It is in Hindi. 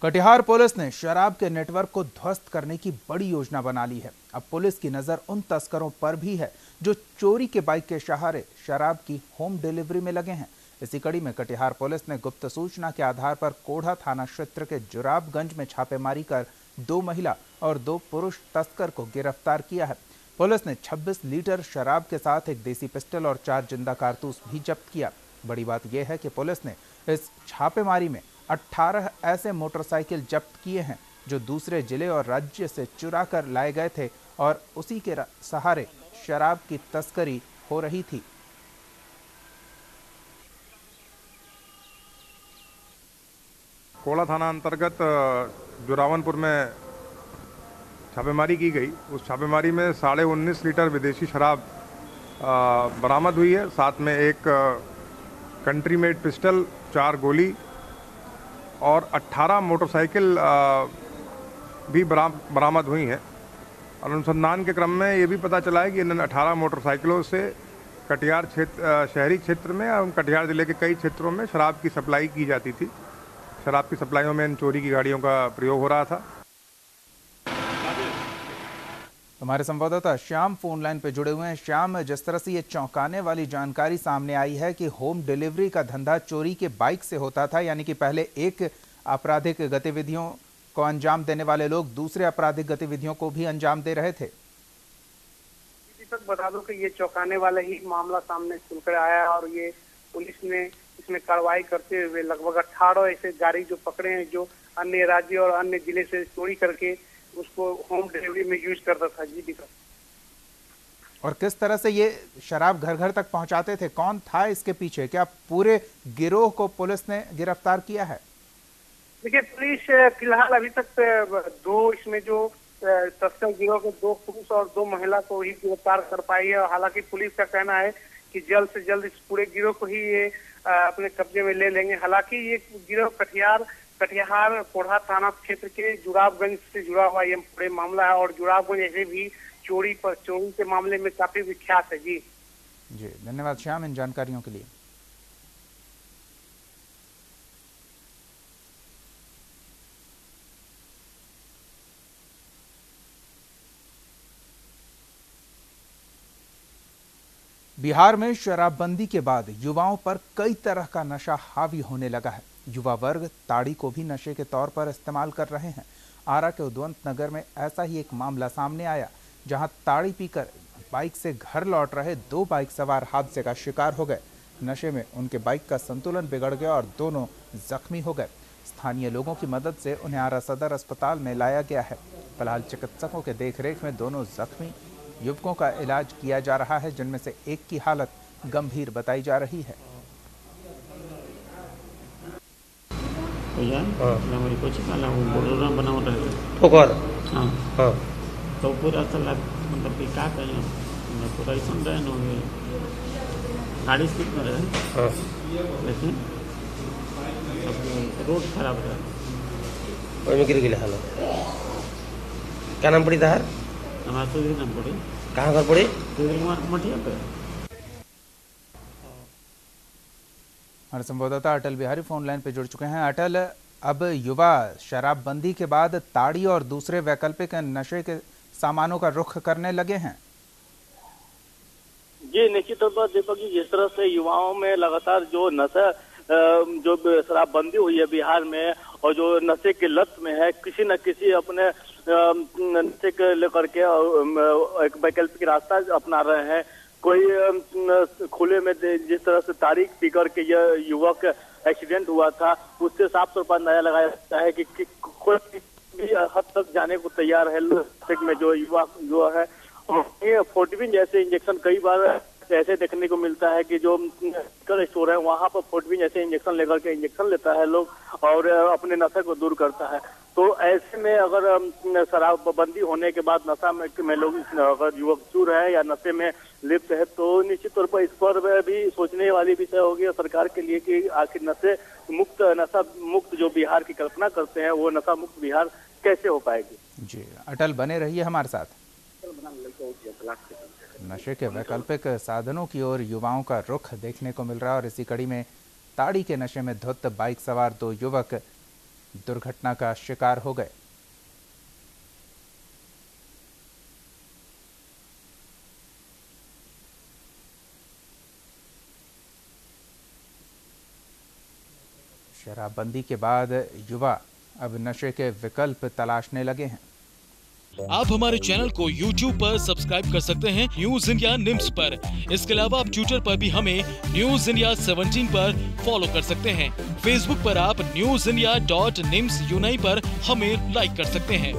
कटिहार पुलिस ने शराब के नेटवर्क को ध्वस्त करने की बड़ी योजना बना ली है। अब पुलिस की नजर उन तस्करों पर भी है जो चोरी के बाइक के सहारे शराब की होम डिलीवरी में लगे हैं। इसी कड़ी में कटिहार पुलिस ने गुप्त सूचना के आधार पर कोढ़ा थाना क्षेत्र के जुराबगंज में छापेमारी कर 2 महिला और 2 पुरुष तस्कर को गिरफ्तार किया है। पुलिस ने 26 लीटर शराब के साथ एक देसी पिस्टल और 4 जिंदा कारतूस भी जब्त किया। बड़ी बात यह है कि पुलिस ने इस छापेमारी में 18 ऐसे मोटरसाइकिल जब्त किए हैं जो दूसरे जिले और राज्य से चुरा कर लाए गए थे और उसी के सहारे शराब की तस्करी हो रही थी। कोढ़ा थाना अंतर्गत जोरावनपुर में छापेमारी की गई। उस छापेमारी में 19.5 लीटर विदेशी शराब बरामद हुई है। साथ में एक कंट्री मेड पिस्टल, 4 गोली और 18 मोटरसाइकिल भी बरामद हुई हैं। और अनुसंधान के क्रम में ये भी पता चला है कि इन 18 मोटरसाइकिलों से कटिहार क्षेत्र, शहरी क्षेत्र में और कटिहार जिले के कई क्षेत्रों में शराब की सप्लाई की जाती थी। शराब की सप्लाइयों में इन चोरी की गाड़ियों का प्रयोग हो रहा था। हमारे संवाददाता श्याम फोन लाइन पे जुड़े हुए हैं। श्याम, जिस तरह से ये चौंकाने वाली जानकारी सामने आई है कि होम डिलीवरी का धंधा चोरी के बाइक से होता था, यानी कि पहले एक आपराधिक गतिविधियों को अंजाम देने वाले लोग दूसरे आपराधिक गतिविधियों को भी अंजाम दे रहे थे। तक बता दूं कि ये चौंकाने वाला ही मामला सामने खुलकर आया है और ये पुलिस ने इसमें कार्रवाई करते हुए लगभग 18 ऐसे गाड़ी जो पकड़े हैं जो अन्य राज्य और अन्य जिले से चोरी करके उसको होम डिलीवरी में यूज करता था। जी बिल्कुल। और किस तरह से ये शराब घर घर तक पहुंचाते थे, कौन था इसके पीछे? क्या पूरे गिरोह को पुलिस ने गिरफ्तार किया है? देखिए, पुलिस फिलहाल अभी तक 2 इसमें जो तस्कर गिरोह के 2 पुरुष और 2 महिला को ही गिरफ्तार कर पाई है। हालांकि पुलिस का कहना है कि जल्द से जल्द इस पूरे गिरोह को ही ये अपने कब्जे में ले लेंगे। हालांकि ये गिरोह कटिहार कोढ़ा थाना क्षेत्र के जुराबगंज से जुड़ा हुआ ये पूरे मामला है और जुराबगंज ऐसे भी चोरी के मामले में काफी विख्यात है। जी धन्यवाद श्याम इन जानकारियों के लिए। बिहार में शराबबंदी के बाद युवाओं पर कई तरह का नशा हावी होने लगा है। युवा वर्ग ताड़ी को भी नशे के तौर पर इस्तेमाल कर रहे हैं। आरा के उद्वंत नगर में ऐसा ही एक मामला सामने आया, जहां ताड़ी पीकर बाइक से घर लौट रहे 2 बाइक सवार हादसे का शिकार हो गए। नशे में उनके बाइक का संतुलन बिगड़ गया और दोनों जख्मी हो गए। स्थानीय लोगों की मदद से उन्हें आरा सदर अस्पताल में लाया गया है। फिलहाल चिकित्सकों के देखरेख में दोनों जख्मी युवकों का इलाज किया जा रहा है, जिनमें से एक की हालत गंभीर बताई जा रही है। तो पूरा मतलब कि क्या कहें, पूरा ऐसा रहे न गाड़ी स्पीड में रहे, लेकिन रोड खराब रहे, गिर गई हालत। क्या नाम पड़ी था? हमारा सुधीर नाम पड़ी। कहाँ घर पड़ी? मठिया पे। हमारे संवाददाता अटल बिहारी फोन लाइन पे जुड़ चुके हैं। अटल, अब युवा शराबबंदी के बाद ताड़ी और दूसरे वैकल्पिक नशे के सामानों का रुख करने लगे हैं। जी निश्चित तौर पर दीपक जी, जिस तरह से युवाओं में लगातार जो नशा जो शराबबंदी हुई है बिहार में और जो नशे की लत में है, किसी न किसी अपने नशे को लेकर के एक वैकल्पिक रास्ता अपना रहे हैं। कोई खुले में जिस तरह से तारीख पी कर के यह युवक एक्सीडेंट हुआ था, उससे साफ तौर पर अंदाजा लगाया जाता है कि कोई भी हद तक जाने को तैयार है में जो युवा है। ये 14 जैसे इंजेक्शन कई बार ऐसे देखने को मिलता है कि जो मेडिकल स्टोर है वहां पर 14 जैसे इंजेक्शन लेकर के इंजेक्शन लेता है लोग और अपने नशे को दूर करता है। तो ऐसे में अगर शराबबंदी होने के बाद नशा में लोग अगर युवक चूर है या नशे में लिप्त है, तो निश्चित तौर पर इस पर भी सोचने वाली विषय होगी सरकार के लिए कि आखिर नशा मुक्त जो बिहार की कल्पना करते हैं वो नशा मुक्त बिहार कैसे हो पाएगी। जी अटल, बने रहिए हमारे साथ। नशे के वैकल्पिक साधनों की ओर युवाओं का रुख देखने को मिल रहा है और इसी कड़ी में ताड़ी के नशे में धुत बाइक सवार 2 युवक दुर्घटना का शिकार हो गए। शराबबंदी के बाद युवा अब नशे के विकल्प तलाशने लगे हैं। आप हमारे चैनल को YouTube पर सब्सक्राइब कर सकते हैं न्यूज इंडिया निम्स पर। इसके अलावा आप ट्विटर पर भी हमें न्यूज इंडिया 17 पर फॉलो कर सकते हैं। फेसबुक पर आप newsindia.nimsUnai पर हमें लाइक कर सकते हैं।